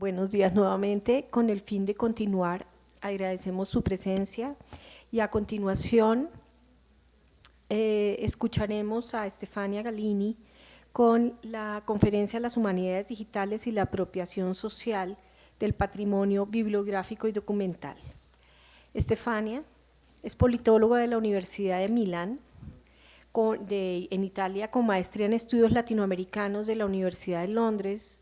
Buenos días nuevamente. Con el fin de continuar, agradecemos su presencia y a continuación escucharemos a Stefania Galini con la conferencia Las Humanidades Digitales y la Apropiación Social del Patrimonio Bibliográfico y Documental. Stefania es politóloga de la Universidad de Milán, en Italia, con maestría en estudios latinoamericanos de la Universidad de Londres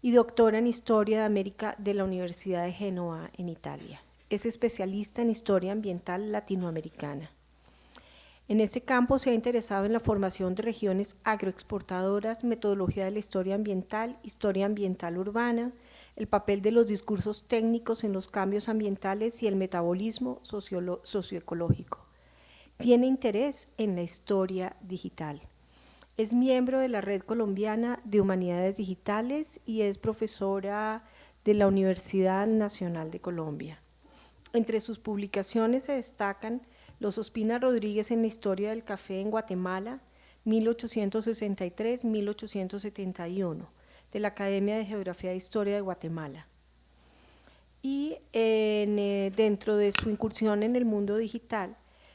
y doctora en Historia de América de la Universidad de Génova, en Italia. Es especialista en Historia Ambiental Latinoamericana. En este campo se ha interesado en la formación de regiones agroexportadoras, metodología de la historia ambiental urbana, el papel de los discursos técnicos en los cambios ambientales y el metabolismo socioecológico. Tiene interés en la historia digital. Es miembro de la Red Colombiana de Humanidades Digitales y es profesora de la Universidad Nacional de Colombia. Entre sus publicaciones se destacan Los Ospina Rodríguez en la historia del café en Guatemala, 1863-1871, de la Academia de Geografía e Historia de Guatemala. Y dentro de su incursión en el mundo digital,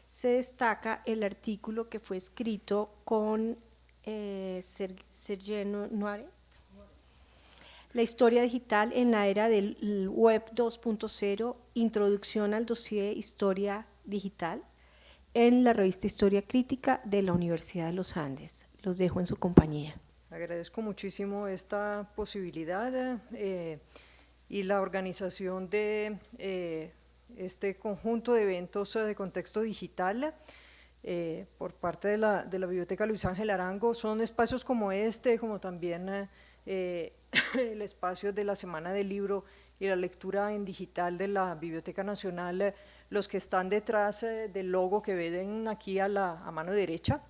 se destaca el artículo que fue escrito con Serge Noiret, La historia digital en la era del Web 2.0, introducción al dossier Historia Digital, en la revista Historia Crítica de la Universidad de los Andes. Los dejo en su compañía. Agradezco muchísimo esta posibilidad y la organización de este conjunto de eventos de contexto digital por parte de la Biblioteca Luis Ángel Arango. Son espacios como este, como también el espacio de la Semana del Libro y la lectura en digital de la Biblioteca Nacional, los que están detrás del logo que ven aquí a mano derecha.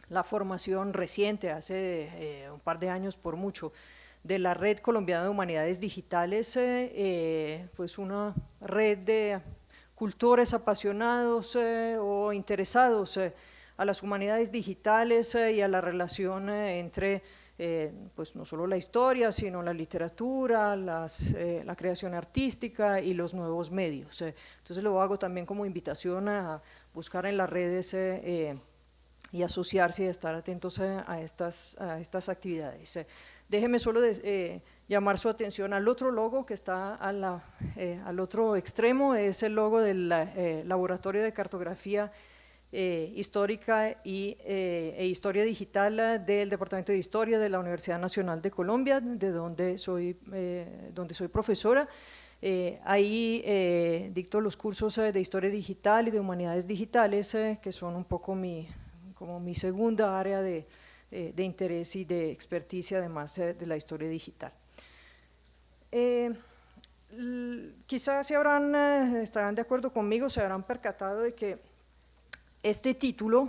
La formación reciente, hace un par de años por mucho, de la Red Colombiana de Humanidades Digitales, pues una red de cultores apasionados o interesados a las humanidades digitales y a la relación entre pues no solo la historia, sino la literatura, la creación artística y los nuevos medios. Entonces lo hago también como invitación a buscar en las redes y asociarse y estar atentos a estas actividades. Déjeme solo llamar su atención al otro logo que está al otro extremo, es el logo del Laboratorio de Cartografía Histórica e Historia Digital del Departamento de Historia de la Universidad Nacional de Colombia, de donde soy profesora. Ahí dicto los cursos de Historia Digital y de Humanidades Digitales, que son un poco como mi segunda área de interés y de experticia, además de la historia digital. Quizás estarán de acuerdo conmigo, se habrán percatado de que este título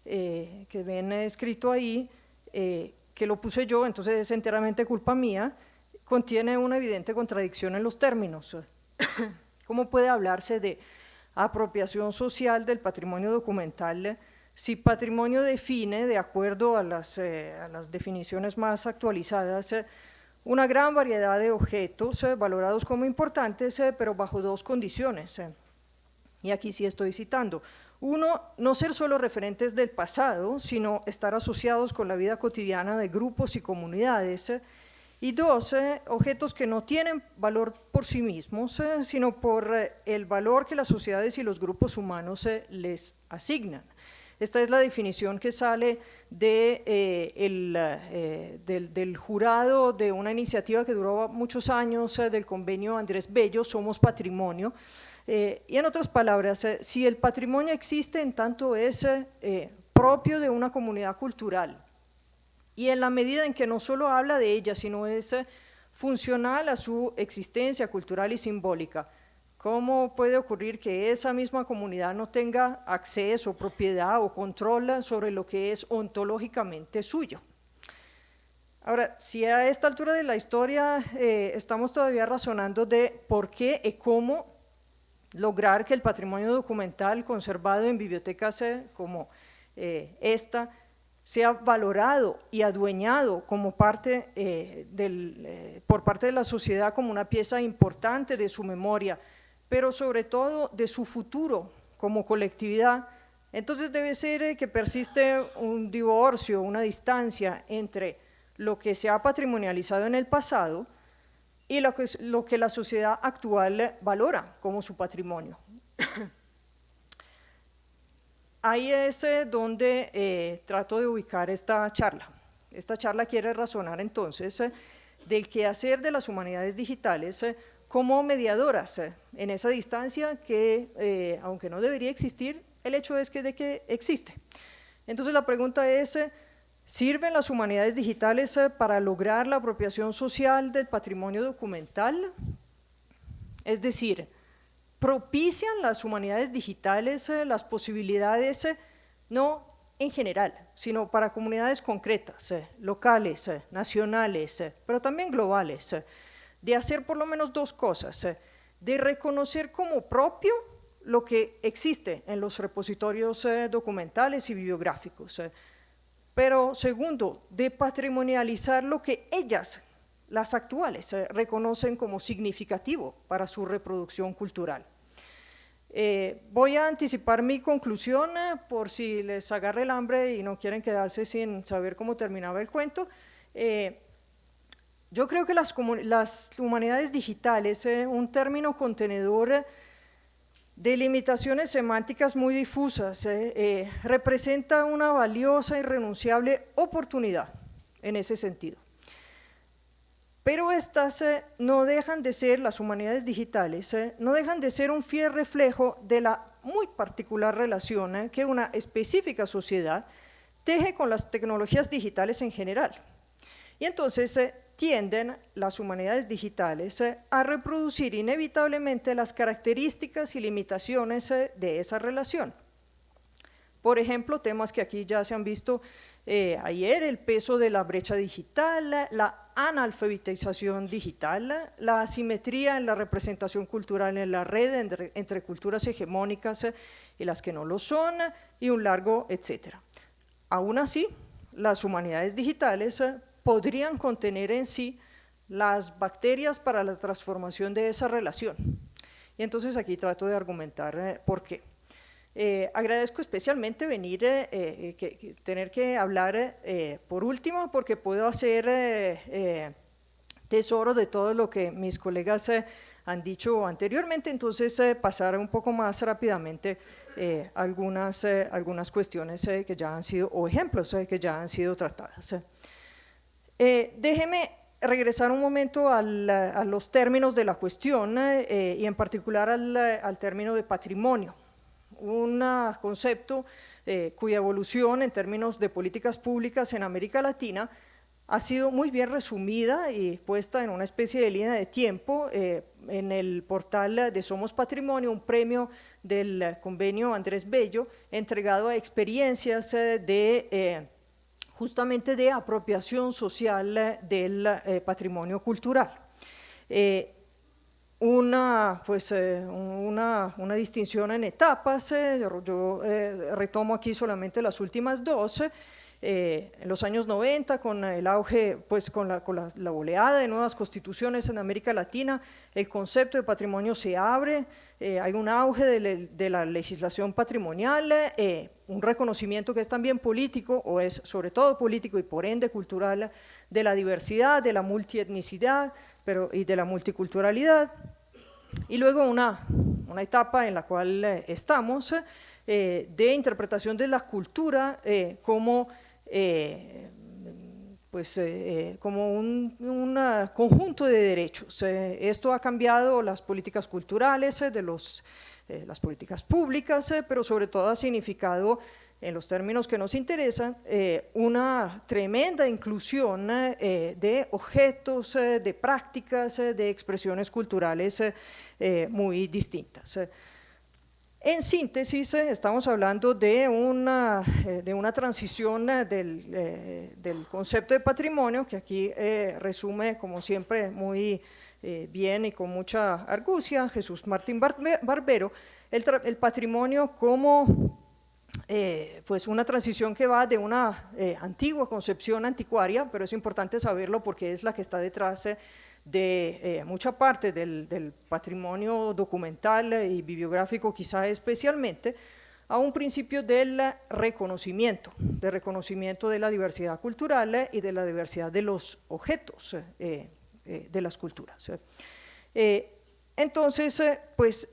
que ven escrito ahí, que lo puse yo, entonces es enteramente culpa mía, contiene una evidente contradicción en los términos. ¿Cómo puede hablarse de apropiación social del patrimonio documental si patrimonio define, de acuerdo a las definiciones más actualizadas, una gran variedad de objetos valorados como importantes, pero bajo dos condiciones? Y aquí sí estoy citando. Uno, no ser solo referentes del pasado, sino estar asociados con la vida cotidiana de grupos y comunidades. Y dos, objetos que no tienen valor por sí mismos, sino por el valor que las sociedades y los grupos humanos les asignan. Esta es la definición que sale del jurado de una iniciativa que duró muchos años, del convenio Andrés Bello, Somos Patrimonio. Y en otras palabras, si el patrimonio existe, en tanto es propio de una comunidad cultural, y en la medida en que no solo habla de ella, sino es funcional a su existencia cultural y simbólica, ¿cómo puede ocurrir que esa misma comunidad no tenga acceso, propiedad o control sobre lo que es ontológicamente suyo? Ahora, si a esta altura de la historia estamos todavía razonando de por qué y cómo lograr que el patrimonio documental conservado en bibliotecas como esta sea valorado y adueñado como parte, por parte de la sociedad como una pieza importante de su memoria, pero sobre todo de su futuro como colectividad. Entonces debe ser que persiste un divorcio, una distancia entre lo que se ha patrimonializado en el pasado y lo que la sociedad actual valora como su patrimonio. Ahí es donde trato de ubicar esta charla. Esta charla quiere razonar entonces del quehacer de las humanidades digitales como mediadoras en esa distancia que, aunque no debería existir, el hecho es de que existe. Entonces la pregunta es, ¿sirven las humanidades digitales para lograr la apropiación social del patrimonio documental? Es decir, propician las humanidades digitales las posibilidades, no en general, sino para comunidades concretas, locales, nacionales, pero también globales, de hacer por lo menos dos cosas, de reconocer como propio lo que existe en los repositorios documentales y bibliográficos, pero segundo, de patrimonializar lo que ellas, las actuales, reconocen como significativo para su reproducción cultural. Voy a anticipar mi conclusión por si les agarra el hambre y no quieren quedarse sin saber cómo terminaba el cuento. Yo creo que las humanidades digitales, un término contenedor de limitaciones semánticas muy difusas, representa una valiosa e irrenunciable oportunidad en ese sentido. Pero estas no dejan de ser, las humanidades digitales, no dejan de ser un fiel reflejo de la muy particular relación que una específica sociedad teje con las tecnologías digitales en general. Y entonces tienden las humanidades digitales a reproducir inevitablemente las características y limitaciones de esa relación. Por ejemplo, temas que aquí ya se han visto ayer, el peso de la brecha digital, la analfabetización digital, la asimetría en la representación cultural en la red entre culturas hegemónicas y las que no lo son, y un largo etcétera. Aún así, las humanidades digitales podrían contener en sí las bacterias para la transformación de esa relación. Y entonces aquí trato de argumentar por qué. Agradezco especialmente venir, tener que hablar por último, porque puedo hacer tesoro de todo lo que mis colegas han dicho anteriormente, entonces pasar un poco más rápidamente algunas cuestiones que ya han sido, o ejemplos que ya han sido tratadas. Déjeme regresar un momento a los términos de la cuestión y en particular al término de patrimonio. Un concepto cuya evolución en términos de políticas públicas en América Latina ha sido muy bien resumida y puesta en una especie de línea de tiempo en el portal de Somos Patrimonio, un premio del convenio Andrés Bello entregado a experiencias justamente de apropiación social del patrimonio cultural. Una distinción en etapas, yo retomo aquí solamente las últimas dos. En los años 90, con el auge, pues con la oleada de nuevas constituciones en América Latina, el concepto de patrimonio se abre, hay un auge de la legislación patrimonial, un reconocimiento que es también político, o es sobre todo político y por ende cultural, de la diversidad, de la multietnicidad y de la multiculturalidad. Y luego una etapa en la cual estamos de interpretación de la cultura como un conjunto de derechos. Esto ha cambiado las políticas culturales, las políticas públicas, pero sobre todo ha significado, en los términos que nos interesan, una tremenda inclusión de objetos, de prácticas, de expresiones culturales muy distintas. En síntesis, estamos hablando de una transición del concepto de patrimonio, que aquí resume, como siempre, muy bien y con mucha argucia Jesús Martín Barbero, el patrimonio como pues una transición que va de una antigua concepción anticuaria, pero es importante saberlo porque es la que está detrás de mucha parte del patrimonio documental y bibliográfico, quizá especialmente, a un principio del reconocimiento de la diversidad cultural y de la diversidad de los objetos de las culturas. Entonces, pues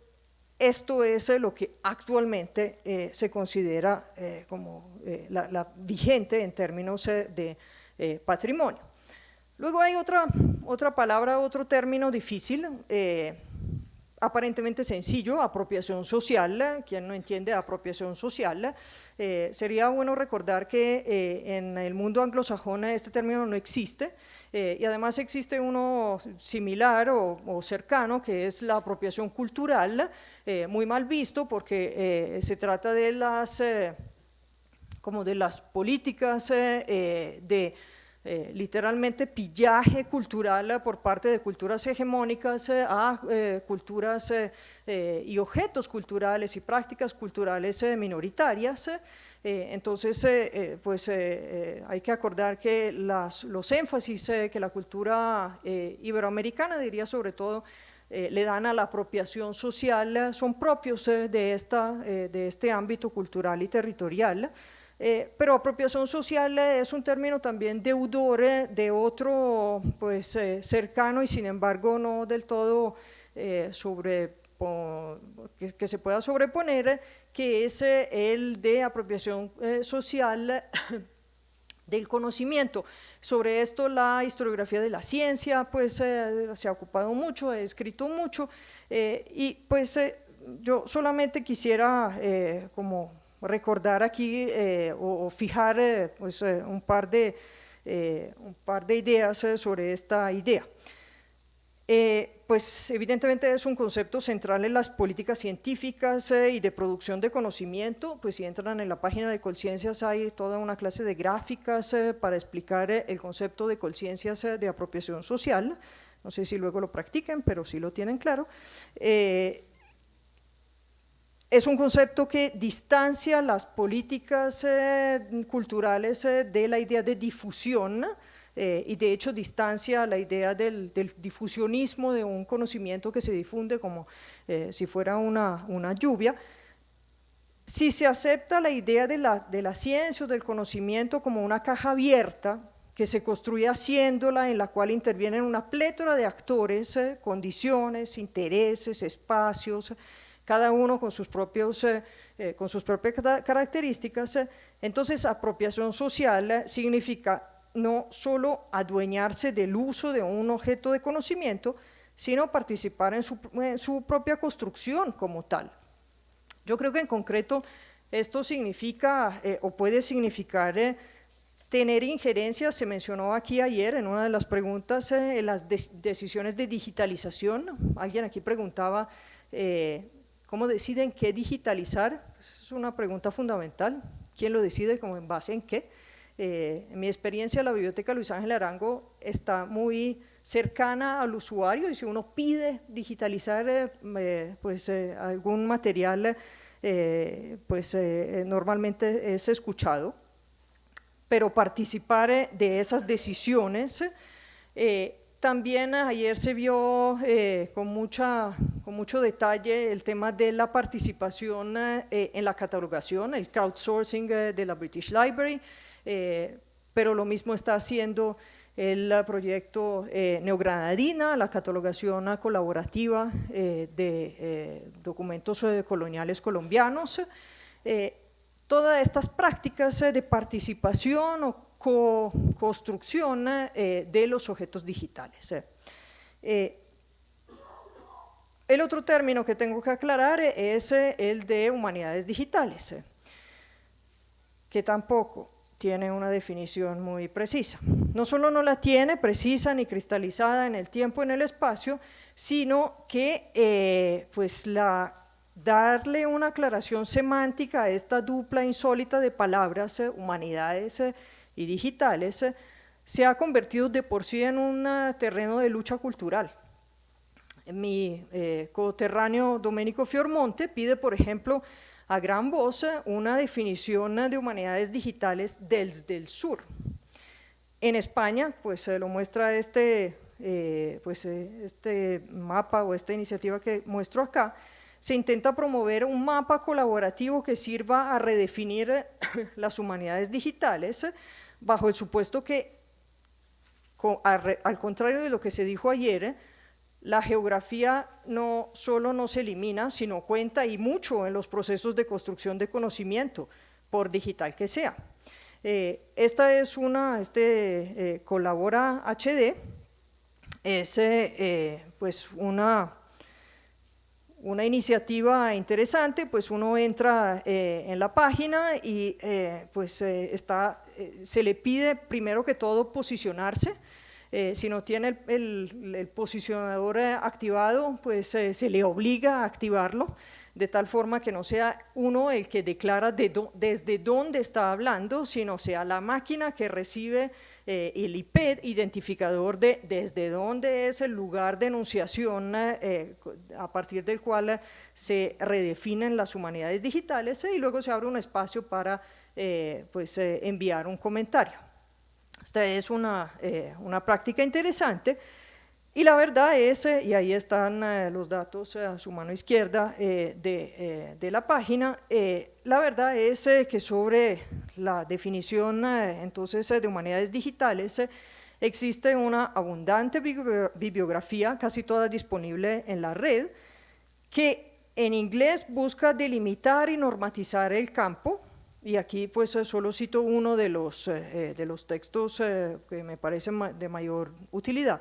esto es lo que actualmente se considera como la vigente en términos de patrimonio. Luego hay otra palabra, otro término difícil, aparentemente sencillo, apropiación social. ¿Quién no entiende apropiación social? Sería bueno recordar que en el mundo anglosajón este término no existe, y además existe uno similar o cercano, que es la apropiación cultural, muy mal visto porque se trata de como de las políticas literalmente pillaje cultural por parte de culturas hegemónicas a culturas y objetos culturales y prácticas culturales minoritarias. Entonces, pues hay que acordar que los énfasis que la cultura iberoamericana, diría sobre todo, le dan a la apropiación social, son propios de este ámbito cultural y territorial. Pero apropiación social es un término también deudor de otro pues, cercano y sin embargo no del todo que se pueda sobreponer, que es el de apropiación social del conocimiento. Sobre esto la historiografía de la ciencia pues, se ha ocupado mucho, ha escrito mucho, y pues yo solamente quisiera como recordar aquí o fijar pues, un par de ideas sobre esta idea. Pues evidentemente es un concepto central en las políticas científicas y de producción de conocimiento. Pues si entran en la página de Colciencias hay toda una clase de gráficas para explicar el concepto de Colciencias de apropiación social. No sé si luego lo practiquen, pero sí lo tienen claro. Es un concepto que distancia las políticas culturales de la idea de difusión, y de hecho distancia la idea del difusionismo de un conocimiento que se difunde como si fuera una lluvia. Si se acepta la idea de la ciencia o del conocimiento como una caja abierta que se construye haciéndola, en la cual intervienen una plétora de actores, condiciones, intereses, espacios, cada uno con sus propias características, entonces apropiación social significa no solo adueñarse del uso de un objeto de conocimiento, sino participar en su propia construcción como tal. Yo creo que en concreto esto significa o puede significar tener injerencia. Se mencionó aquí ayer en una de las preguntas en las decisiones de digitalización. Alguien aquí preguntaba ¿cómo deciden qué digitalizar? Esa es una pregunta fundamental. ¿Quién lo decide? ¿Cómo en base en qué? En mi experiencia, la Biblioteca Luis Ángel Arango está muy cercana al usuario, y si uno pide digitalizar pues, algún material, pues normalmente es escuchado, pero participar de esas decisiones. También ayer se vio con mucho detalle el tema de la participación en la catalogación, el crowdsourcing de la British Library, pero lo mismo está haciendo el proyecto Neogranadina, la catalogación colaborativa de documentos coloniales colombianos. Todas estas prácticas de participación o co-construcción de los objetos digitales. El otro término que tengo que aclarar es el de humanidades digitales, que tampoco tiene una definición muy precisa. No solo no la tiene precisa ni cristalizada en el tiempo y en el espacio, sino que pues darle una aclaración semántica a esta dupla insólita de palabras, humanidades y digitales, se ha convertido de por sí en un terreno de lucha cultural. Mi coterráneo Domenico Fiormonte pide, por ejemplo, a gran voz una definición de humanidades digitales desde el sur. En España, pues lo muestra este mapa o esta iniciativa que muestro acá. Se intenta promover un mapa colaborativo que sirva a redefinir las humanidades digitales, bajo el supuesto que, al contrario de lo que se dijo ayer, la geografía no solo no se elimina, sino cuenta y mucho en los procesos de construcción de conocimiento, por digital que sea. Esta es Colabora HD, es pues una iniciativa interesante. Pues uno entra en la página y se le pide primero que todo posicionarse. Si no tiene el posicionador activado, pues se le obliga a activarlo, de tal forma que no sea uno el que declara desde dónde está hablando, sino sea la máquina que recibe el IP identificador de desde dónde es el lugar de enunciación a partir del cual se redefinen las humanidades digitales, y luego se abre un espacio para enviar un comentario. Esta es una práctica interesante. Y la verdad es, y ahí están los datos a su mano izquierda de la página, la verdad es que sobre la definición entonces de humanidades digitales existe una abundante bibliografía, casi toda disponible en la red, que en inglés busca delimitar y normatizar el campo. Y aquí pues solo cito uno de los textos que me parecen de mayor utilidad.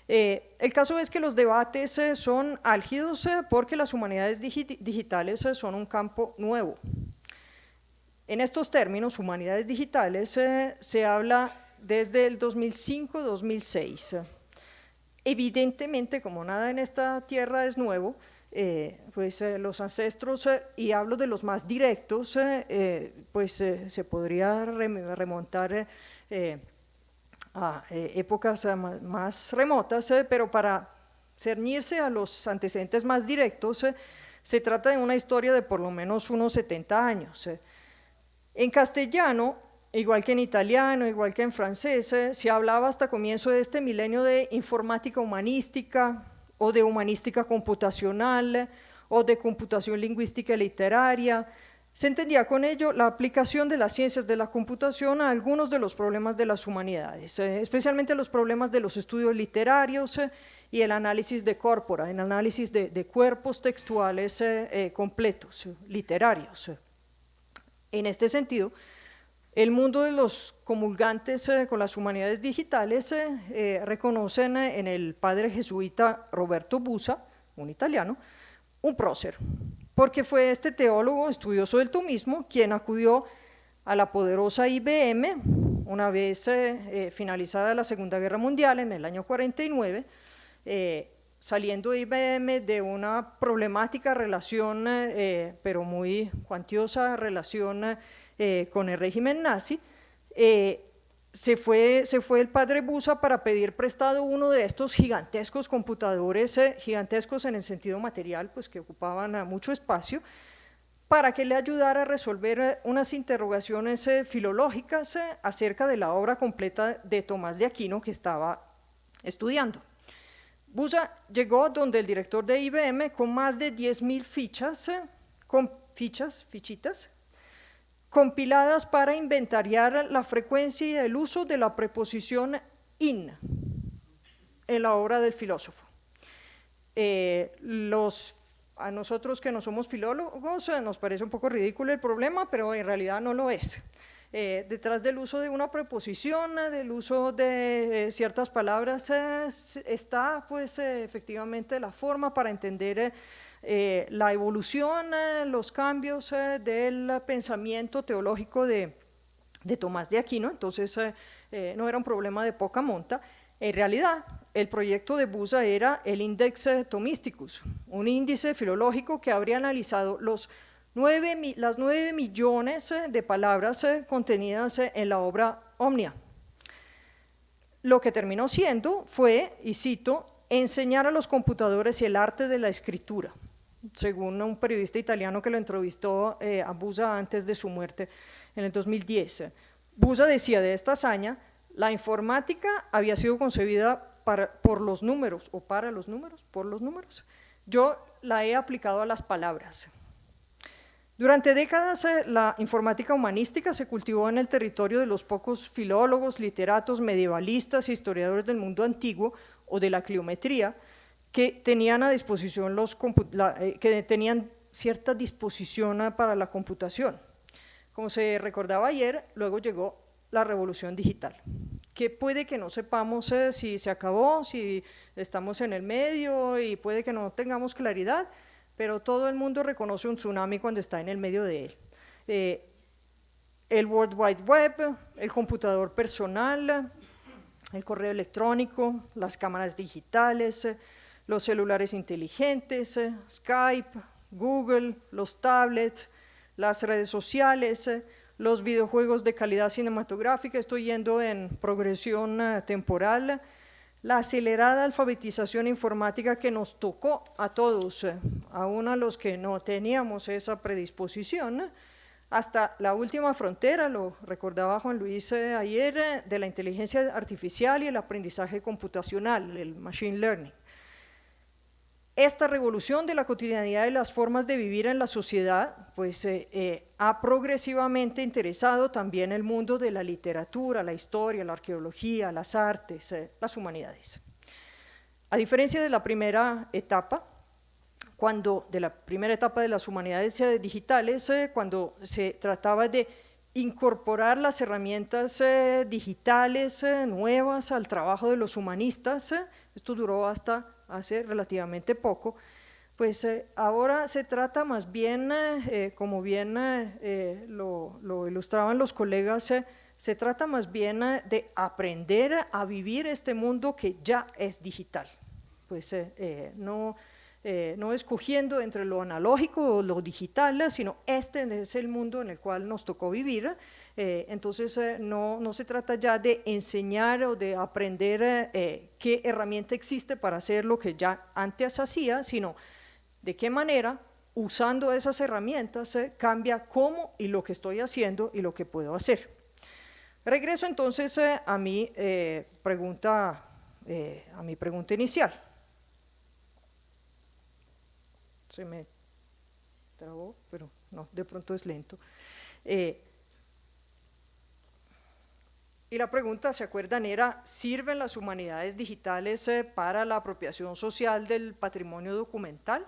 El caso es que los debates son álgidos porque las humanidades digitales son un campo nuevo. En estos términos, humanidades digitales, se habla desde el 2005-2006. Evidentemente, como nada en esta tierra es nuevo, los ancestros, y hablo de los más directos, se podría remontar a épocas más remotas, pero para ceñirse a los antecedentes más directos, se trata de una historia de por lo menos unos 70 años. En castellano, igual que en italiano, igual que en francés, se hablaba hasta comienzo de este milenio de informática humanística, o de humanística computacional, o de computación lingüística y literaria. Se entendía con ello la aplicación de las ciencias de la computación a algunos de los problemas de las humanidades, especialmente los problemas de los estudios literarios y el análisis de corpora, el análisis de cuerpos textuales completos, literarios. En este sentido, el mundo de los comulgantes con las humanidades digitales reconocen en el padre jesuita Roberto Busa, un italiano, un prócer, porque fue este teólogo estudioso del tomismo quien acudió a la poderosa IBM una vez finalizada la Segunda Guerra Mundial en el año 49, saliendo IBM de una problemática relación, pero muy cuantiosa relación con el régimen nazi. Se fue el padre Busa para pedir prestado uno de estos gigantescos computadores, gigantescos en el sentido material, pues que ocupaban mucho espacio, para que le ayudara a resolver unas interrogaciones filológicas acerca de la obra completa de Tomás de Aquino que estaba estudiando. Busa llegó donde el director de IBM con más de 10.000 fichitas, compiladas para inventariar la frecuencia y el uso de la preposición in en la obra del filósofo. A nosotros que no somos filólogos nos parece un poco ridículo el problema, pero en realidad no lo es. Detrás del uso de una preposición, del uso de ciertas palabras, está pues efectivamente la forma para entender la evolución, los cambios del pensamiento teológico de Tomás de Aquino. Entonces no era un problema de poca monta. En realidad el proyecto de Busa era el Index Thomisticus, un índice filológico que habría analizado las 9 millones de palabras contenidas en la obra Omnia. Lo que terminó siendo fue, y cito, enseñar a los computadores el arte de la escritura. según un periodista italiano que lo entrevistó a Busa antes de su muerte en el 2010. Busa decía de esta hazaña: la informática había sido concebida por los números, o para los números, por los números. Yo la he aplicado a las palabras. Durante décadas la informática humanística se cultivó en el territorio de los pocos filólogos, literatos, medievalistas e historiadores del mundo antiguo o de la cliometría que tenían a disposición que tenían cierta disposición para la computación. Como se recordaba ayer, luego llegó la revolución digital, que puede que no sepamos si se acabó, si estamos en el medio, y puede que no tengamos claridad, pero todo el mundo reconoce un tsunami cuando está en el medio de él. El World Wide Web, el computador personal, el correo electrónico, las cámaras digitales, los celulares inteligentes, Skype, Google, los tablets, las redes sociales, los videojuegos de calidad cinematográfica, estoy yendo en progresión temporal, la acelerada alfabetización informática que nos tocó a todos, aún a los que no teníamos esa predisposición, hasta la última frontera, lo recordaba Juan Luis ayer, de la inteligencia artificial y el aprendizaje computacional, el machine learning. Esta revolución de la cotidianidad de las formas de vivir en la sociedad pues, ha progresivamente interesado también el mundo de la literatura, la historia, la arqueología, las artes, las humanidades. A diferencia de la primera etapa, de las humanidades digitales, cuando se trataba de incorporar las herramientas digitales nuevas al trabajo de los humanistas, esto duró hasta hace relativamente poco, pues ahora se trata más bien, como bien lo ilustraban los colegas, se trata más bien de aprender a vivir este mundo que ya es digital, pues no escogiendo entre lo analógico o lo digital, sino este es el mundo en el cual nos tocó vivir. Entonces no se trata ya de enseñar o de aprender qué herramienta existe para hacer lo que ya antes hacía, sino de qué manera, usando esas herramientas, cambia cómo y lo que estoy haciendo y lo que puedo hacer. Regreso entonces a mi pregunta inicial. Se me trabó, pero no, de pronto es lento. Y la pregunta, ¿se acuerdan? Era: ¿sirven las humanidades digitales para la apropiación social del patrimonio documental?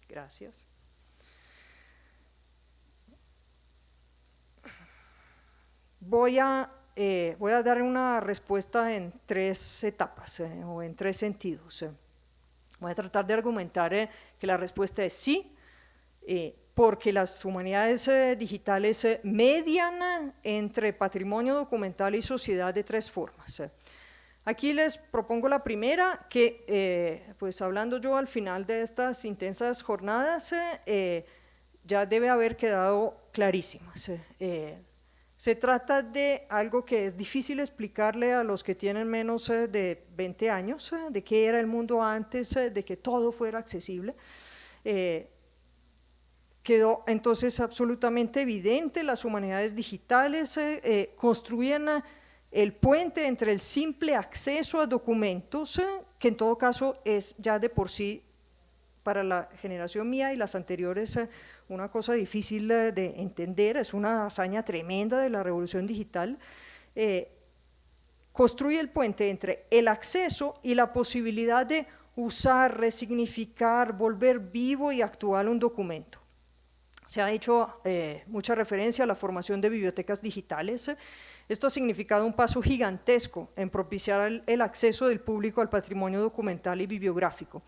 Gracias. Voy a dar una respuesta en 3 etapas o en 3 sentidos. Voy a tratar de argumentar que la respuesta es sí, porque las humanidades digitales median entre patrimonio documental y sociedad de 3 formas. Aquí les propongo la primera, que pues hablando yo al final de estas intensas jornadas, ya debe haber quedado clarísima. Se trata de algo que es difícil explicarle a los que tienen menos de 20 años, de qué era el mundo antes de que todo fuera accesible. Quedó entonces absolutamente evidente: las humanidades digitales construían el puente entre el simple acceso a documentos, que en todo caso es ya de por sí, para la generación mía y las anteriores, una cosa difícil de entender, es una hazaña tremenda de la revolución digital. Construye el puente entre el acceso y la posibilidad de usar, resignificar, volver vivo y actual un documento. Se ha hecho mucha referencia a la formación de bibliotecas digitales. Esto ha significado un paso gigantesco en propiciar el acceso del público al patrimonio documental y bibliográfico.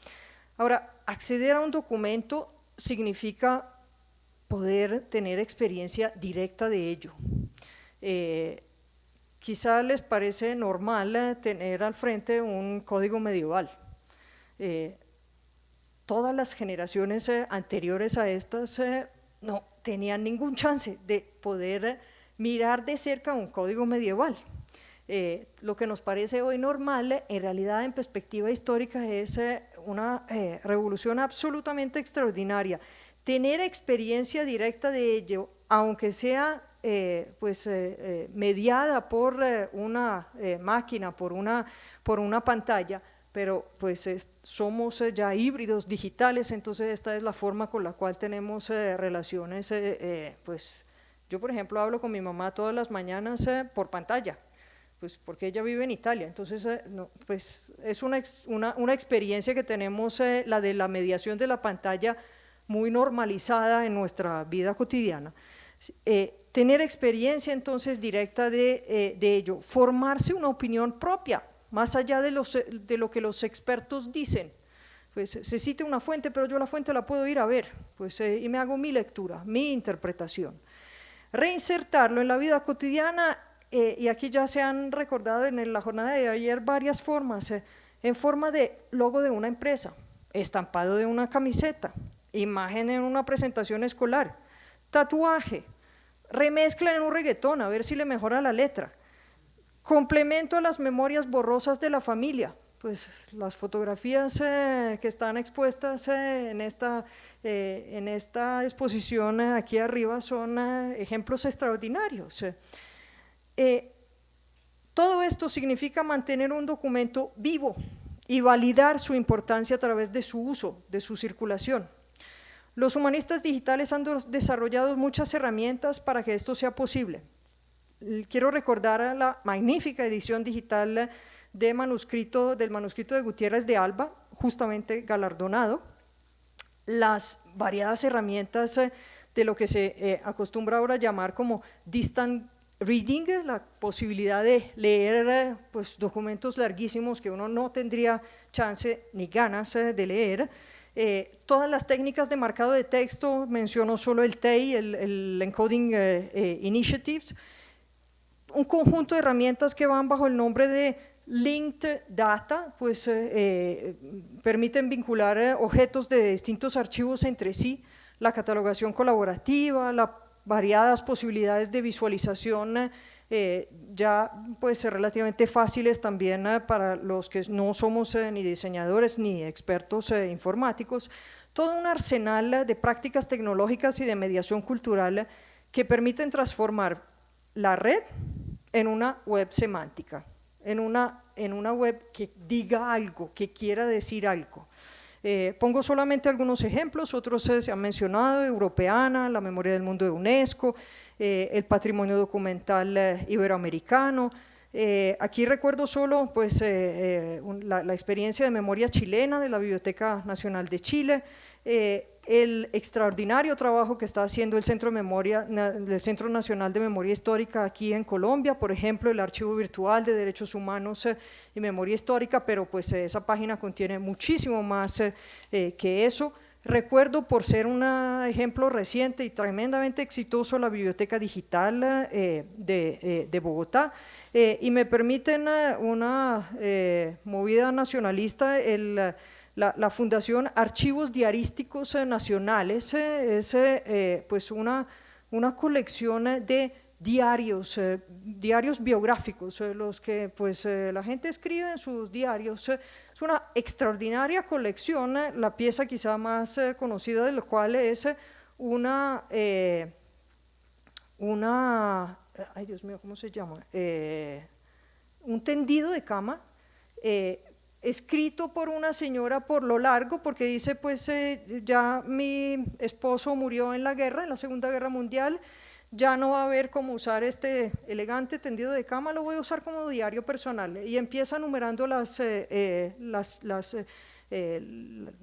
Ahora, acceder a un documento significa poder tener experiencia directa de ello. Quizá les parece normal tener al frente un código medieval. Todas las generaciones anteriores a estas no tenían ningún chance de poder mirar de cerca un código medieval. Lo que nos parece hoy normal, en realidad en perspectiva histórica es una revolución absolutamente extraordinaria. Tener experiencia directa de ello, aunque sea mediada por una máquina, por una pantalla, pero pues somos ya híbridos digitales, entonces esta es la forma con la cual tenemos relaciones. Pues yo, por ejemplo, hablo con mi mamá todas las mañanas por pantalla, pues porque ella vive en Italia, entonces pues es una experiencia que tenemos, la de la mediación de la pantalla, muy normalizada en nuestra vida cotidiana. Tener experiencia entonces directa de ello, formarse una opinión propia, más allá de lo que los expertos dicen. Pues se cita una fuente, pero yo la fuente la puedo ir a ver, pues, y me hago mi lectura, mi interpretación. Reinsertarlo en la vida cotidiana, y aquí ya se han recordado en la jornada de ayer varias formas, en forma de logo de una empresa, estampado de una camiseta, imagen en una presentación escolar, tatuaje, remezcla en un reggaetón a ver si le mejora la letra, complemento a las memorias borrosas de la familia, pues las fotografías que están expuestas en esta exposición aquí arriba son ejemplos extraordinarios. Todo esto significa mantener un documento vivo y validar su importancia a través de su uso, de su circulación. Los humanistas digitales han desarrollado muchas herramientas para que esto sea posible. Quiero recordar a la magnífica edición digital del manuscrito de Gutiérrez de Alba, justamente galardonado, las variadas herramientas de lo que se acostumbra ahora llamar como distant reading, la posibilidad de leer pues, documentos larguísimos que uno no tendría chance ni ganas de leer. Todas las técnicas de marcado de texto, menciono solo el TEI, el Encoding Initiatives, un conjunto de herramientas que van bajo el nombre de Linked Data, pues permiten vincular objetos de distintos archivos entre sí, la catalogación colaborativa, las variadas posibilidades de visualización, ya pues relativamente fáciles también para los que no somos ni diseñadores ni expertos informáticos, todo un arsenal de prácticas tecnológicas y de mediación cultural que permiten transformar la red en una web semántica, en una web que diga algo, que quiera decir algo. Pongo solamente algunos ejemplos, otros se han mencionado: Europeana, la memoria del mundo de UNESCO, el patrimonio documental iberoamericano. Aquí recuerdo solo pues, la experiencia de memoria chilena de la Biblioteca Nacional de Chile, el extraordinario trabajo que está haciendo el Centro Nacional de Memoria Histórica aquí en Colombia, por ejemplo, el Archivo Virtual de Derechos Humanos y Memoria Histórica, pero pues esa página contiene muchísimo más que eso. Recuerdo, por ser un ejemplo reciente y tremendamente exitoso, la Biblioteca Digital de Bogotá, y me permiten una movida nacionalista, la Fundación Archivos Diarísticos Nacionales es pues una colección de diarios biográficos, los que pues la gente escribe en sus diarios. Es una extraordinaria colección, la pieza quizá más conocida de la cual es ay Dios mío, ¿cómo se llama? Un tendido de cama, escrito por una señora por lo largo, porque dice pues ya mi esposo murió en la guerra, en la Segunda Guerra Mundial, ya no va a haber cómo usar este elegante tendido de cama, lo voy a usar como diario personal, y empieza numerando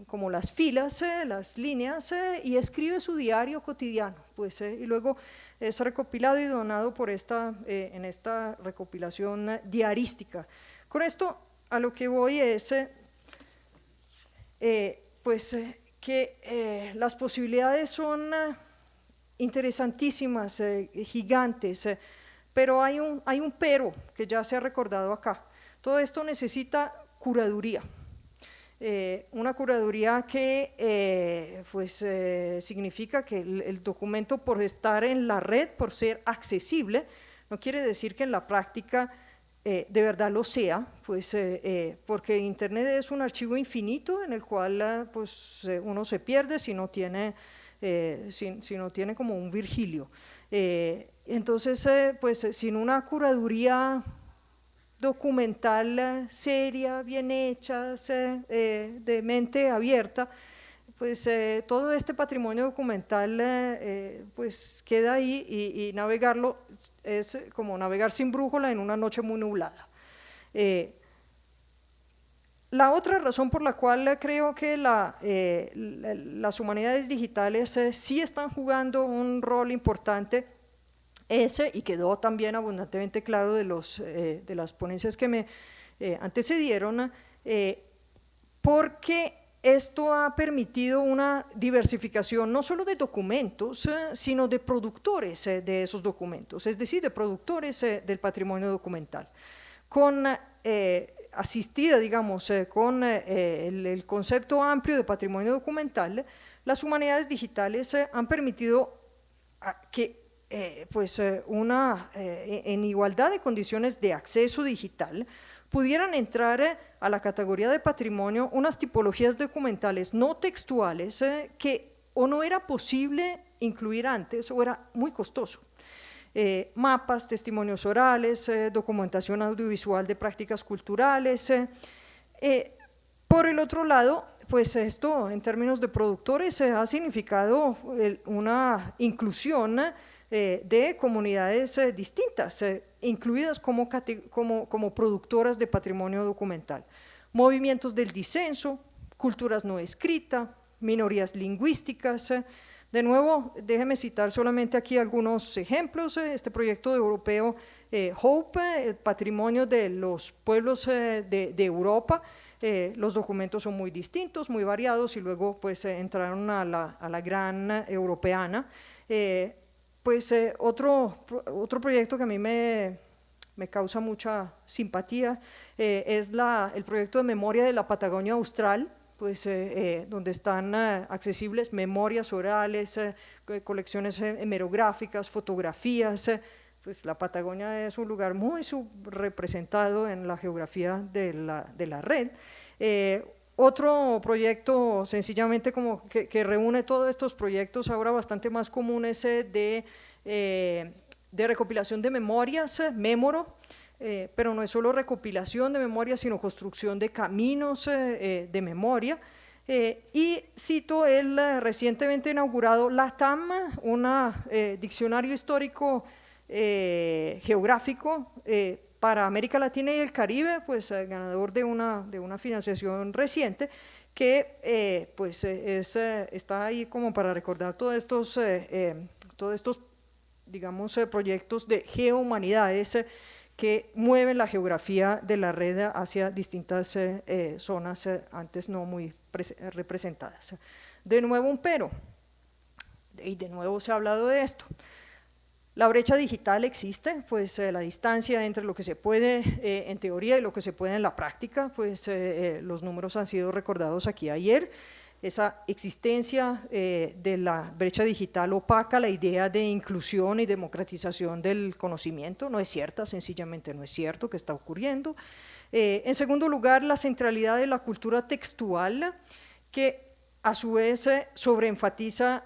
como las filas, las líneas, y escribe su diario cotidiano, pues, y luego es recopilado y donado por en esta recopilación diarística. Con esto a lo que voy es que las posibilidades son interesantísimas, gigantes, pero hay un pero que ya se ha recordado acá. Todo esto necesita curaduría, una curaduría que significa que el documento, por estar en la red, por ser accesible, no quiere decir que en la práctica de verdad lo sea, pues, porque Internet es un archivo infinito en el cual pues, uno se pierde si no tiene, si no tiene como un Virgilio. Entonces, pues sin una curaduría documental seria, bien hecha, de mente abierta, pues todo este patrimonio documental pues queda ahí y navegarlo es como navegar sin brújula en una noche muy nublada. La otra razón por la cual creo que las humanidades digitales sí están jugando un rol importante y quedó también abundantemente claro de las ponencias que me antecedieron, porque esto ha permitido una diversificación no solo de documentos, sino de productores de esos documentos, es decir, de productores del patrimonio documental. Asistida, digamos, con el concepto amplio de patrimonio documental, las humanidades digitales han permitido que en igualdad de condiciones de acceso digital pudieran entrar a la categoría de patrimonio unas tipologías documentales no textuales que o no era posible incluir antes o era muy costoso. Mapas, testimonios orales, documentación audiovisual de prácticas culturales. Por el otro lado, pues esto en términos de productores ha significado una inclusión de comunidades distintas, incluidas como productoras de patrimonio documental. Movimientos del disenso, culturas no escritas, minorías lingüísticas. De nuevo, déjeme citar solamente aquí algunos ejemplos. Este proyecto europeo HOPE, el patrimonio de los pueblos de Europa. Los documentos son muy distintos, muy variados, y luego pues entraron a la gran europeana. Otro proyecto que a mí me causa mucha simpatía es el proyecto de memoria de la Patagonia Austral, pues, donde están accesibles memorias orales, colecciones hemerográficas, fotografías. Pues la Patagonia es un lugar muy subrepresentado en la geografía de la red. Otro proyecto sencillamente como que reúne todos estos proyectos ahora bastante más comunes de recopilación de memorias, Memoro, pero no es solo recopilación de memorias, sino construcción de caminos de memoria. Y cito el recientemente inaugurado LATAM, un diccionario histórico geográfico para América Latina y el Caribe, pues ganador de una financiación reciente, que está ahí como para recordar todos estos digamos, proyectos de geohumanidades que mueven la geografía de la red hacia distintas zonas antes no muy representadas. De nuevo un pero, y de nuevo se ha hablado de esto. La brecha digital existe, pues la distancia entre lo que se puede en teoría y lo que se puede en la práctica, pues los números han sido recordados aquí ayer. Esa existencia de la brecha digital opaca la idea de inclusión y democratización del conocimiento, no es cierta, sencillamente no es cierto que está ocurriendo. En segundo lugar, la centralidad de la cultura textual, que a su vez sobreenfatiza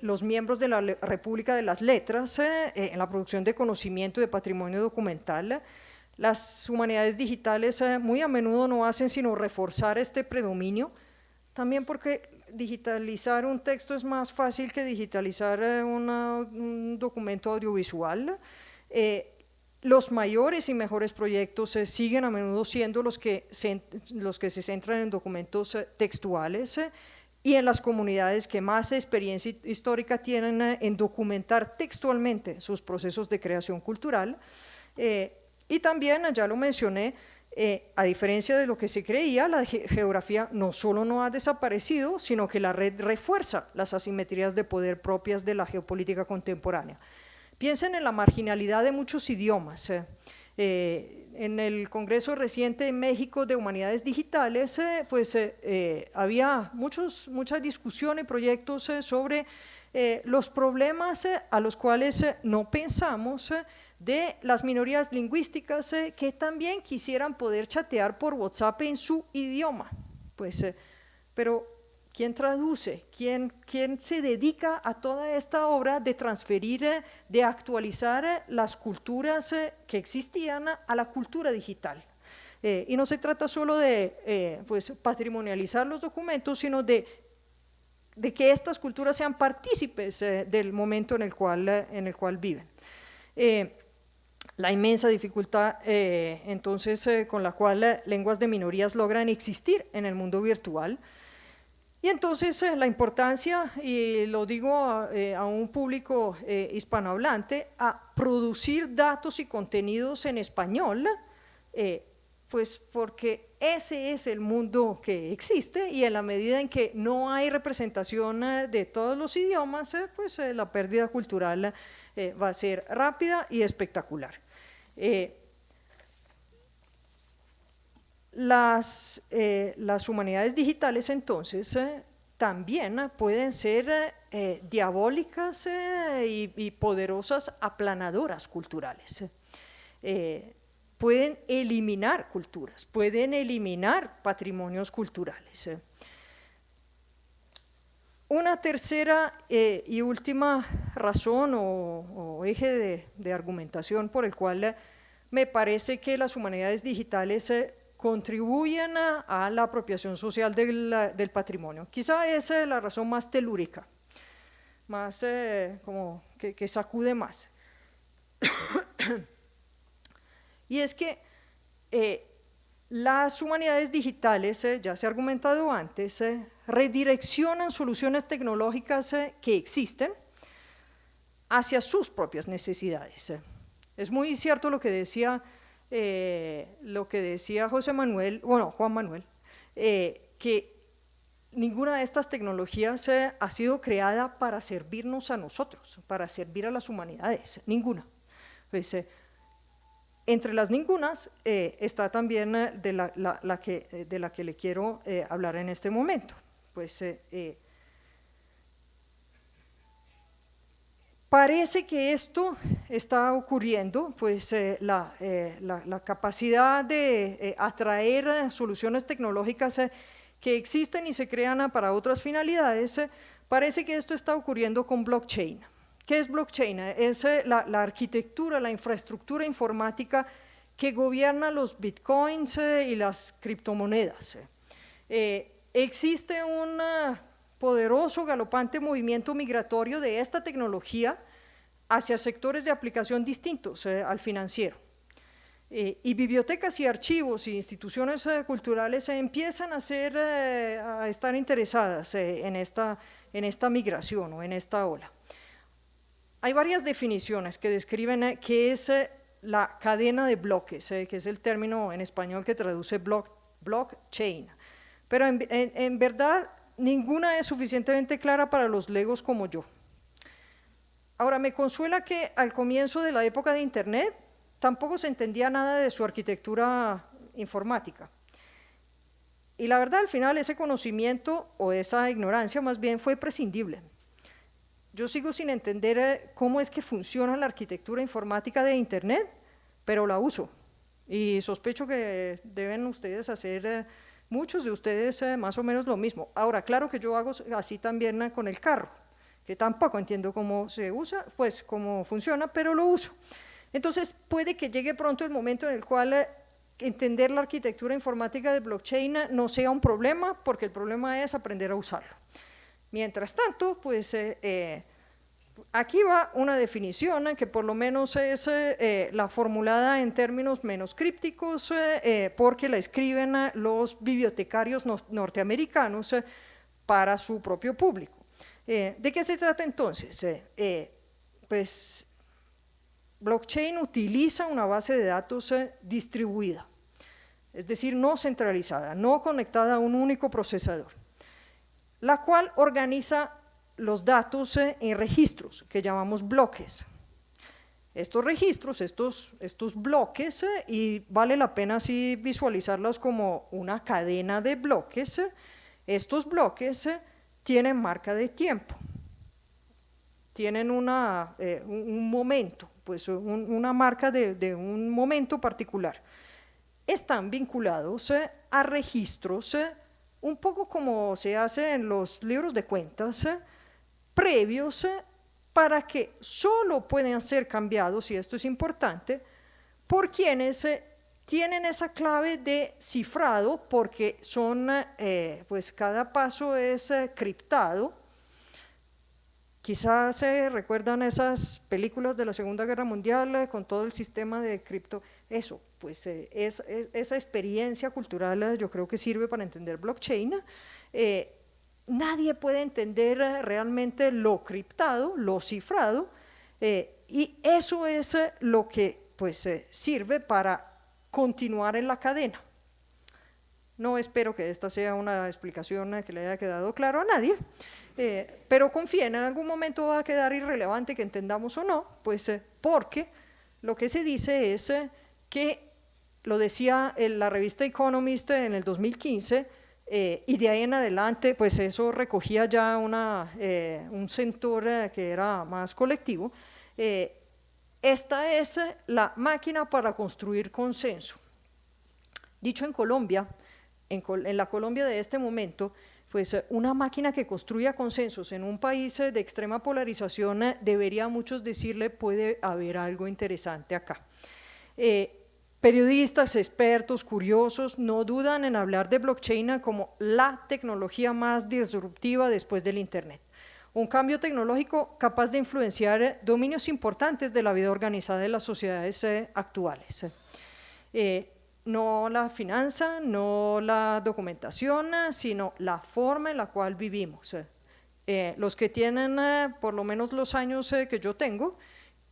los miembros de la República de las Letras en la producción de conocimiento y de patrimonio documental. Las humanidades digitales muy a menudo no hacen sino reforzar este predominio, también porque digitalizar un texto es más fácil que digitalizar un documento audiovisual. Los mayores y mejores proyectos siguen a menudo siendo los que se centran en documentos textuales, y en las comunidades que más experiencia histórica tienen en documentar textualmente sus procesos de creación cultural. Y también, ya lo mencioné, a diferencia de lo que se creía, la geografía no solo no ha desaparecido, sino que la red refuerza las asimetrías de poder propias de la geopolítica contemporánea. Piensen en la marginalidad de muchos idiomas. En el Congreso reciente en México de Humanidades Digitales, había mucha discusión y proyectos sobre los problemas a los cuales no pensamos de las minorías lingüísticas que también quisieran poder chatear por WhatsApp en su idioma. Pues, pero ¿quién traduce? ¿Quién se dedica a toda esta obra de transferir, de actualizar las culturas que existían a la cultura digital? Y no se trata solo de pues, patrimonializar los documentos, sino de que estas culturas sean partícipes del momento en el cual viven. La inmensa dificultad entonces con la cual lenguas de minorías logran existir en el mundo virtual. Y entonces la importancia, y lo digo a un público hispanohablante, a producir datos y contenidos en español, pues porque ese es el mundo que existe, y en la medida en que no hay representación de todos los idiomas, pues la pérdida cultural va a ser rápida y espectacular. Las humanidades digitales entonces también pueden ser diabólicas y poderosas aplanadoras culturales. Pueden eliminar culturas, pueden eliminar patrimonios culturales. Una tercera y última razón o eje de argumentación por el cual me parece que las humanidades digitales contribuyen a la apropiación social del patrimonio. Quizá esa es la razón más telúrica, más como que sacude más. Y es que las humanidades digitales, ya se ha argumentado antes, redireccionan soluciones tecnológicas que existen hacia sus propias necesidades. Es muy cierto lo que decía Juan Manuel, que ninguna de estas tecnologías ha sido creada para servirnos a nosotros, para servir a las humanidades, ninguna. Pues, entre las ningunas está también de la que le quiero hablar en este momento. Pues parece que esto está ocurriendo, pues la capacidad de atraer soluciones tecnológicas que existen y se crean para otras finalidades, parece que esto está ocurriendo con blockchain. ¿Qué es blockchain? Es la arquitectura, la infraestructura informática que gobierna los bitcoins y las criptomonedas. Existe un poderoso, galopante movimiento migratorio de esta tecnología hacia sectores de aplicación distintos al financiero. Y bibliotecas y archivos y instituciones culturales empiezan a estar interesadas en esta migración o en esta ola. Hay varias definiciones que describen qué es la cadena de bloques, que es el término en español que traduce blockchain. Pero en verdad ninguna es suficientemente clara para los legos como yo. Ahora, me consuela que al comienzo de la época de Internet tampoco se entendía nada de su arquitectura informática. Y la verdad, al final, ese conocimiento o esa ignorancia más bien fue prescindible. Yo sigo sin entender cómo es que funciona la arquitectura informática de Internet, pero la uso. Y sospecho que deben ustedes hacer, muchos de ustedes, más o menos lo mismo. Ahora, claro que yo hago así también con el carro, que tampoco entiendo cómo se usa, pues cómo funciona, pero lo uso. Entonces, puede que llegue pronto el momento en el cual entender la arquitectura informática de blockchain no sea un problema, porque el problema es aprender a usarlo. Mientras tanto, pues aquí va una definición que por lo menos es la formulada en términos menos crípticos, porque la escriben los bibliotecarios norteamericanos para su propio público. ¿De qué se trata entonces? Pues blockchain utiliza una base de datos distribuida, es decir, no centralizada, no conectada a un único procesador, la cual organiza los datos en registros que llamamos bloques. Estos registros, estos bloques, y vale la pena así visualizarlos como una cadena de bloques, estos bloques tienen marca de tiempo, tienen un momento, pues una marca de un momento particular, están vinculados a registros, un poco como se hace en los libros de cuentas, previos para que solo pueden ser cambiados, y esto es importante, por quienes tienen esa clave de cifrado, porque son, pues cada paso es criptado. Quizás se recuerdan esas películas de la Segunda Guerra Mundial con todo el sistema de cripto. Eso, pues esa experiencia cultural yo creo que sirve para entender blockchain. Nadie puede entender realmente lo criptado, lo cifrado, y eso es lo que pues sirve para continuar en la cadena. No espero que esta sea una explicación que le haya quedado claro a nadie, pero confíen, en algún momento va a quedar irrelevante que entendamos o no, pues porque lo que se dice es que, lo decía la revista Economist en el 2015, y de ahí en adelante, pues eso recogía ya un sector que era más colectivo. Esta es la máquina para construir consenso. Dicho en Colombia, en la Colombia de este momento, pues una máquina que construya consensos en un país de extrema polarización, debería a muchos decirle, puede haber algo interesante acá. Periodistas, expertos, curiosos, no dudan en hablar de blockchain como la tecnología más disruptiva después del Internet. Un cambio tecnológico capaz de influenciar dominios importantes de la vida organizada de las sociedades actuales. No la finanza, no la documentación, sino la forma en la cual vivimos. Los que tienen por lo menos los años que yo tengo,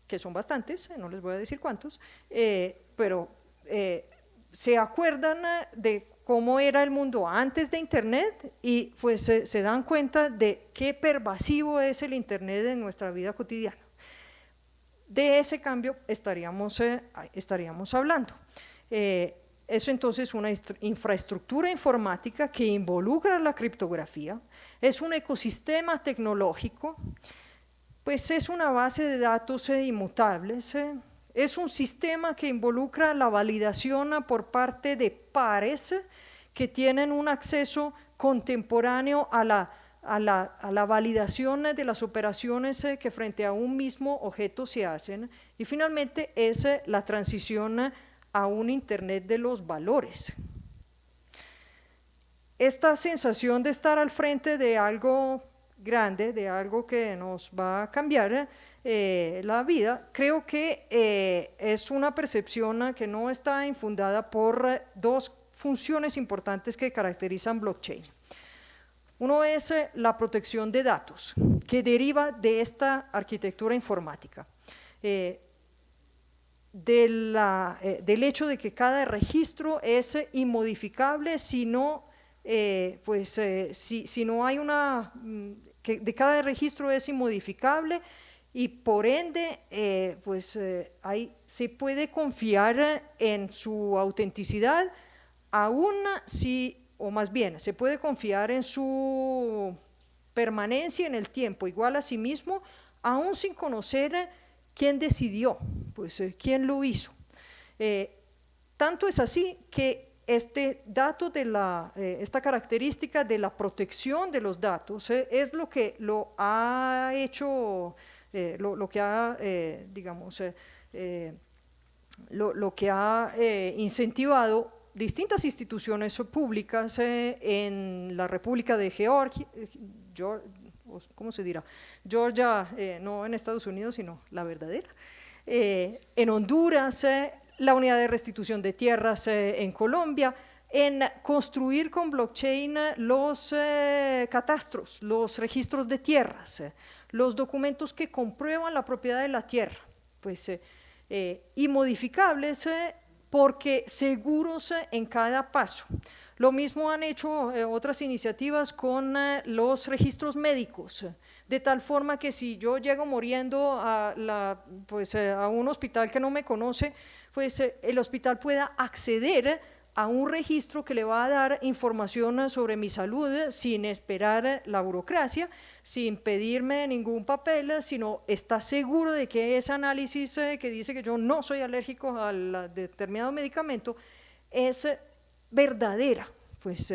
que son bastantes, no les voy a decir cuántos, pero se acuerdan de cómo era el mundo antes de Internet, y pues se dan cuenta de qué pervasivo es el Internet en nuestra vida cotidiana. De ese cambio estaríamos hablando. Es entonces una infraestructura informática que involucra la criptografía, es un ecosistema tecnológico, pues es una base de datos inmutables, es un sistema que involucra la validación por parte de pares que tienen un acceso contemporáneo a la validación de las operaciones que frente a un mismo objeto se hacen, y finalmente es la transición a un Internet de los valores. Esta sensación de estar al frente de algo grande, de algo que nos va a cambiar la vida, creo que es una percepción que no está infundada por dos funciones importantes que caracterizan blockchain. Uno es la protección de datos, que deriva de esta arquitectura informática. Del hecho de que cada registro es inmodificable si no hay que de cada registro es inmodificable, y por ende ahí se puede confiar en su autenticidad, aún si, o más bien, se puede confiar en su permanencia en el tiempo, igual a sí mismo, aún sin conocer quién decidió, pues quién lo hizo. Tanto es así que este dato esta característica de la protección de los datos es lo que lo ha hecho, lo que ha, digamos, lo que ha incentivado distintas instituciones públicas en la República de Georgia, ¿cómo se dirá? Georgia, no en Estados Unidos, sino la verdadera, en Honduras, la unidad de restitución de tierras en Colombia, en construir con blockchain los catastros, los registros de tierras, los documentos que comprueban la propiedad de la tierra, pues inmodificables porque seguros en cada paso. Lo mismo han hecho otras iniciativas con los registros médicos, de tal forma que si yo llego muriendo a un hospital que no me conoce, pues el hospital pueda acceder a un registro que le va a dar información sobre mi salud sin esperar la burocracia, sin pedirme ningún papel, sino está seguro de que ese análisis que dice que yo no soy alérgico a determinado medicamento es verdadera. Pues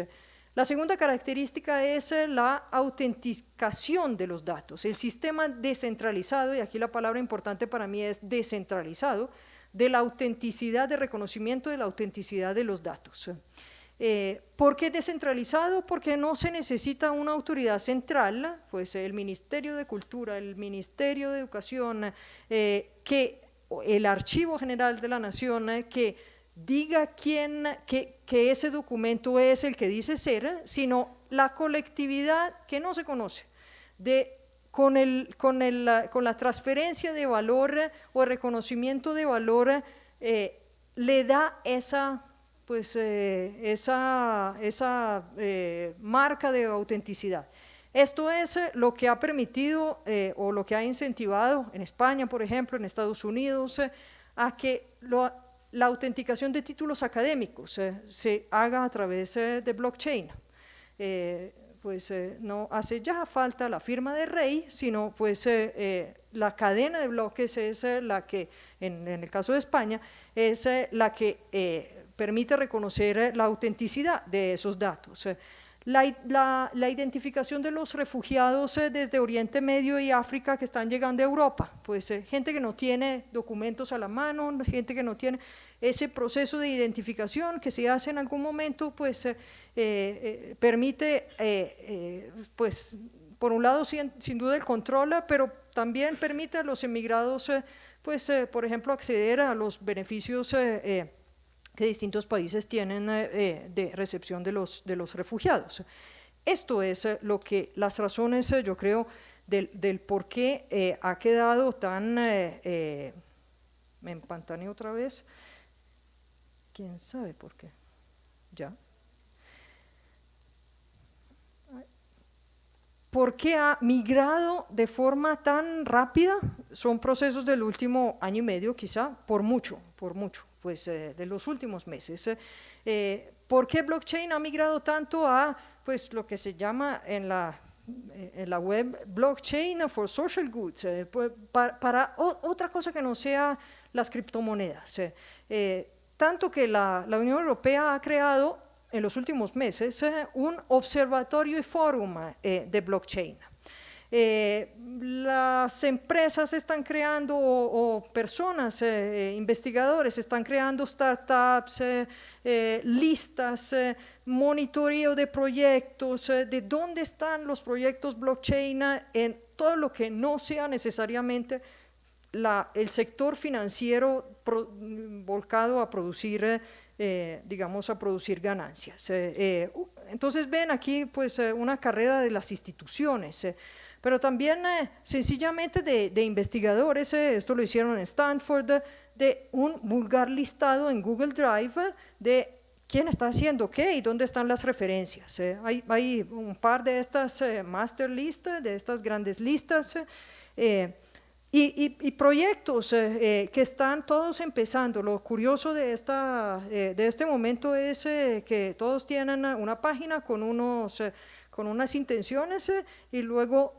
la segunda característica es la autenticación de los datos. El sistema descentralizado, y aquí la palabra importante para mí es descentralizado, de la autenticidad, de reconocimiento de la autenticidad de los datos. ¿Por qué descentralizado? Porque no se necesita una autoridad central, pues el Ministerio de Cultura, el Ministerio de Educación, el Archivo General de la Nación, que diga que ese documento es el que dice ser, sino la colectividad que no se conoce, con la transferencia de valor o el reconocimiento de valor, le da esa marca de autenticidad. Esto es lo que ha permitido o lo que ha incentivado en España, por ejemplo, en Estados Unidos, a que la autenticación de títulos académicos se haga a través de blockchain. No hace ya falta la firma del rey, sino la cadena de bloques es la que, en el caso de España, es la que permite reconocer la autenticidad de esos datos. La identificación de los refugiados desde Oriente Medio y África que están llegando a Europa, gente que no tiene documentos a la mano, gente que no tiene ese proceso de identificación que se hace en algún momento, permite, por un lado sin duda el control, pero también permite a los emigrados, por ejemplo, acceder a los beneficios que distintos países tienen de recepción de los refugiados. Esto es las razones, yo creo, del por qué ha quedado tan… me empantané otra vez, quién sabe por qué, ya. ¿Por qué ha migrado de forma tan rápida? Son procesos del último año y medio, quizá, por mucho, de los últimos meses. ¿Por qué blockchain ha migrado tanto a lo que se llama en la web blockchain for social goods, para otra cosa que no sea las criptomonedas? Tanto que la Unión Europea ha creado en los últimos meses un observatorio y fórum de blockchain. Las empresas están creando o personas, investigadores están creando startups, listas, monitoreo de proyectos, de dónde están los proyectos blockchain en todo lo que no sea necesariamente el sector financiero volcado a producir a producir ganancias. Entonces ven aquí una carrera de las instituciones, pero también sencillamente de investigadores, esto lo hicieron en Stanford, de un vulgar listado en Google Drive de quién está haciendo qué y dónde están las referencias. Hay un par de estas master list, de estas grandes listas, y proyectos que están todos empezando. Lo curioso de este momento es que todos tienen una página con unas intenciones y luego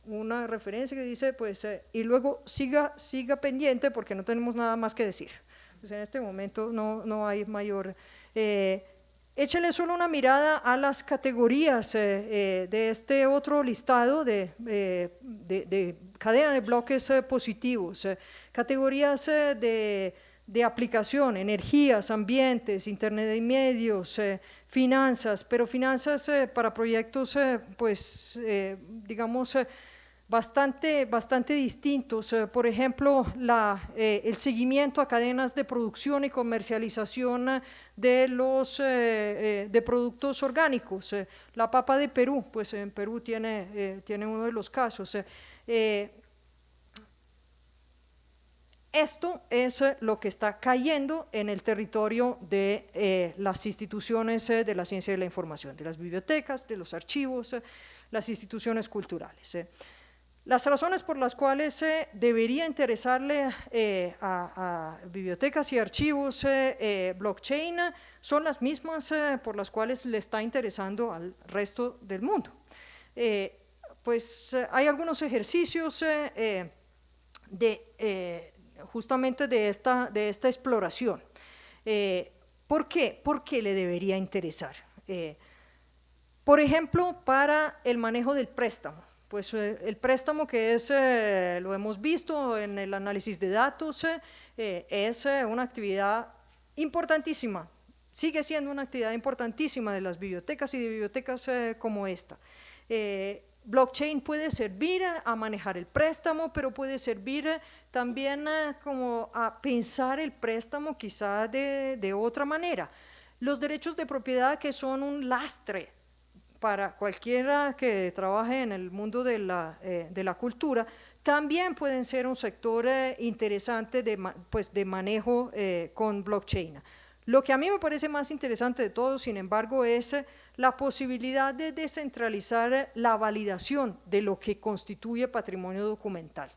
una referencia que dice y luego siga pendiente porque no tenemos nada más que decir. En este momento no hay mayor… Échale solo una mirada a las categorías de este otro listado de cadena de bloques positivos, categorías de aplicación, energías, ambientes, internet y medios, finanzas, pero finanzas para proyectos bastante distintos. Por ejemplo, el seguimiento a cadenas de producción y comercialización de productos orgánicos. La papa de Perú, en Perú tiene uno de los casos. Esto es lo que está cayendo en el territorio de las instituciones de la ciencia de la información, de las bibliotecas, de los archivos, las instituciones culturales. Las razones por las cuales debería interesarle a bibliotecas y archivos blockchain son las mismas por las cuales le está interesando al resto del mundo. Hay algunos ejercicios justamente de esta exploración. ¿Por qué? ¿Por qué le debería interesar? Por ejemplo, para el manejo del préstamo. Pues el préstamo que es, lo hemos visto en el análisis de datos, es una actividad importantísima, sigue siendo una actividad importantísima de las bibliotecas y de bibliotecas como esta. Blockchain puede servir a manejar el préstamo, pero puede servir también como a pensar el préstamo quizá de otra manera. Los derechos de propiedad, que son un lastre para cualquiera que trabaje en el mundo de la cultura, también pueden ser un sector interesante de manejo con blockchain. Lo que a mí me parece más interesante de todo, sin embargo, es la posibilidad de descentralizar la validación de lo que constituye patrimonio documental.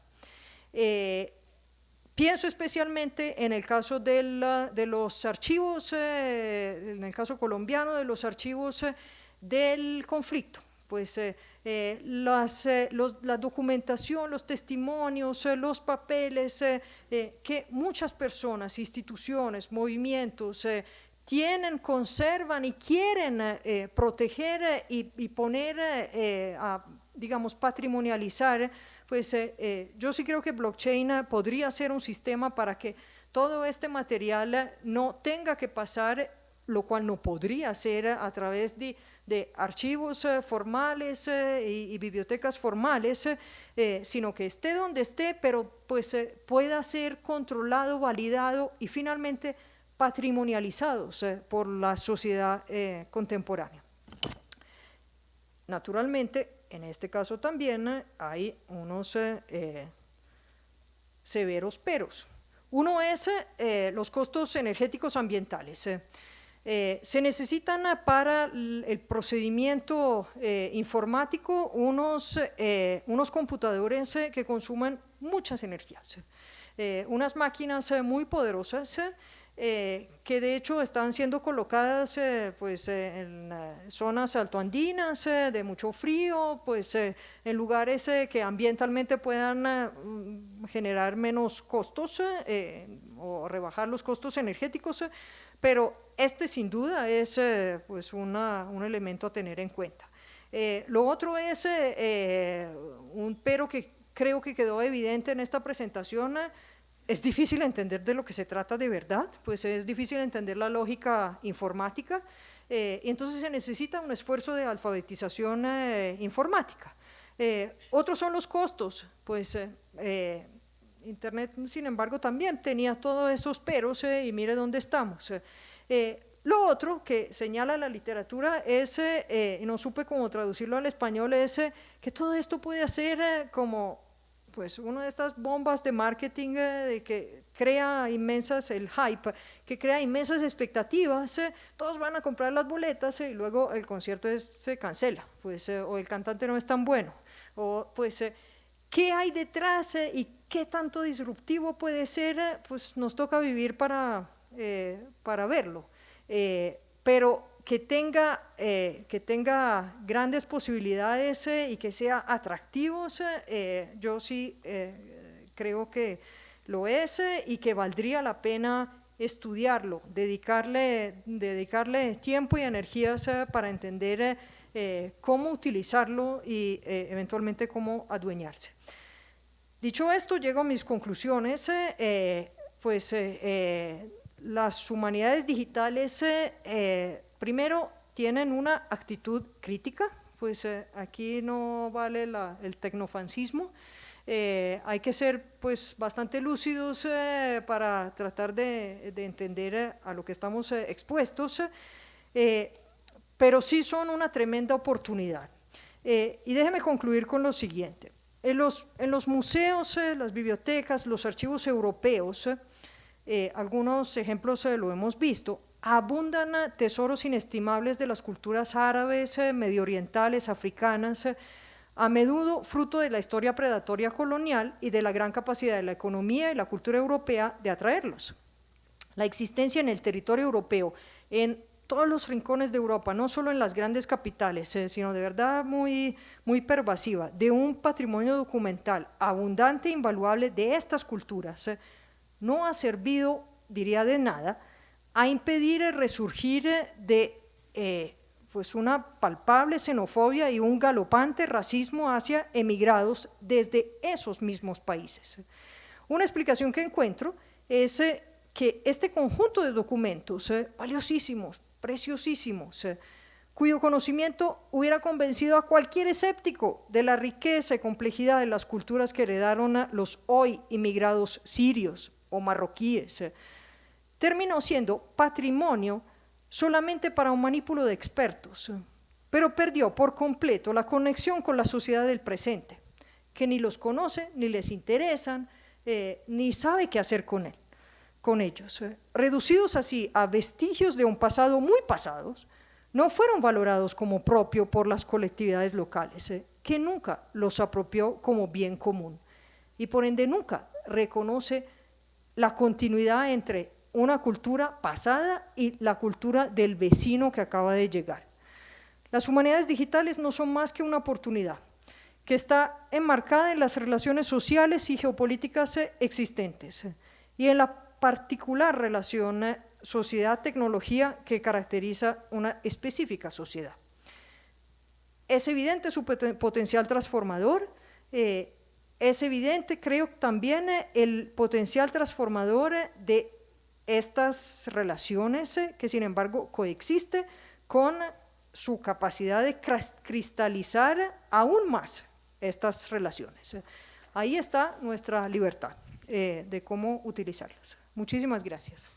Pienso especialmente en el caso de los archivos, en el caso colombiano, de los archivos del conflicto. Pues la documentación, los testimonios, los papeles que muchas personas, instituciones, movimientos tienen, conservan y quieren proteger y poner, digamos, patrimonializar, pues yo sí creo que blockchain podría ser un sistema para que todo este material no tenga que pasar, lo cual no podría ser a través de archivos formales y bibliotecas formales, sino que esté donde esté, pero pues pueda ser controlado, validado y finalmente patrimonializados por la sociedad contemporánea. Naturalmente, en este caso también hay unos severos peros. Uno es los costos energéticos ambientales. Se necesitan para el procedimiento informático unos computadores que consuman muchas energías, unas máquinas muy poderosas que de hecho están siendo colocadas en zonas altoandinas de mucho frío, en lugares que ambientalmente puedan generar menos costos o rebajar los costos energéticos, pero este sin duda es un elemento a tener en cuenta. Lo otro es un pero que creo que quedó evidente en esta presentación. Es difícil entender de lo que se trata de verdad, pues es difícil entender la lógica informática, y entonces se necesita un esfuerzo de alfabetización informática. Otros son los costos, pues Internet, sin embargo, también tenía todos esos peros y mire dónde estamos. Lo otro que señala la literatura es, y no supe cómo traducirlo al español, es que todo esto puede hacer como pues una de estas bombas de marketing de que crea inmensas, el hype, que crea inmensas expectativas, todos van a comprar las boletas y luego el concierto se cancela, pues, o el cantante no es tan bueno, o pues ¿qué hay detrás y qué tanto disruptivo puede ser? Pues nos toca vivir para verlo, pero que tenga grandes posibilidades y que sea atractivos, yo sí creo que lo es y que valdría la pena estudiarlo, dedicarle tiempo y energías para entender cómo utilizarlo y eventualmente cómo adueñarse. Dicho esto, llego a mis conclusiones. Las humanidades digitales primero tienen una actitud crítica, pues aquí no vale el tecnofancismo, hay que ser pues bastante lúcidos para tratar de entender a lo que estamos expuestos, pero sí son una tremenda oportunidad. Y déjeme concluir con lo siguiente. En los museos, las bibliotecas, los archivos europeos, algunos ejemplos lo hemos visto, abundan tesoros inestimables de las culturas árabes, medioorientales, africanas, a menudo fruto de la historia predatoria colonial y de la gran capacidad de la economía y la cultura europea de atraerlos. La existencia en el territorio europeo, en todos los rincones de Europa, no solo en las grandes capitales, sino de verdad muy pervasiva, de un patrimonio documental abundante e invaluable de estas culturas, no ha servido, diría, de nada a impedir el resurgir de pues una palpable xenofobia y un galopante racismo hacia emigrados desde esos mismos países. Una explicación que encuentro es que este conjunto de documentos valiosísimos, preciosísimos, cuyo conocimiento hubiera convencido a cualquier escéptico de la riqueza y complejidad de las culturas que heredaron los hoy inmigrados sirios o marroquíes, terminó siendo patrimonio solamente para un manípulo de expertos, pero perdió por completo la conexión con la sociedad del presente, que ni los conoce, ni les interesan, ni sabe qué hacer con ellos. Reducidos así a vestigios de un pasado muy pasados, no fueron valorados como propio por las colectividades locales, que nunca los apropió como bien común y por ende nunca reconoce la continuidad entre una cultura pasada y la cultura del vecino que acaba de llegar. Las humanidades digitales no son más que una oportunidad que está enmarcada en las relaciones sociales y geopolíticas existentes y en la particular relación sociedad-tecnología que caracteriza una específica sociedad. Es evidente su potencial transformador, es evidente, creo, también el potencial transformador de estas relaciones que sin embargo coexiste con su capacidad de cristalizar aún más estas relaciones. Ahí está nuestra libertad de cómo utilizarlas. Muchísimas gracias.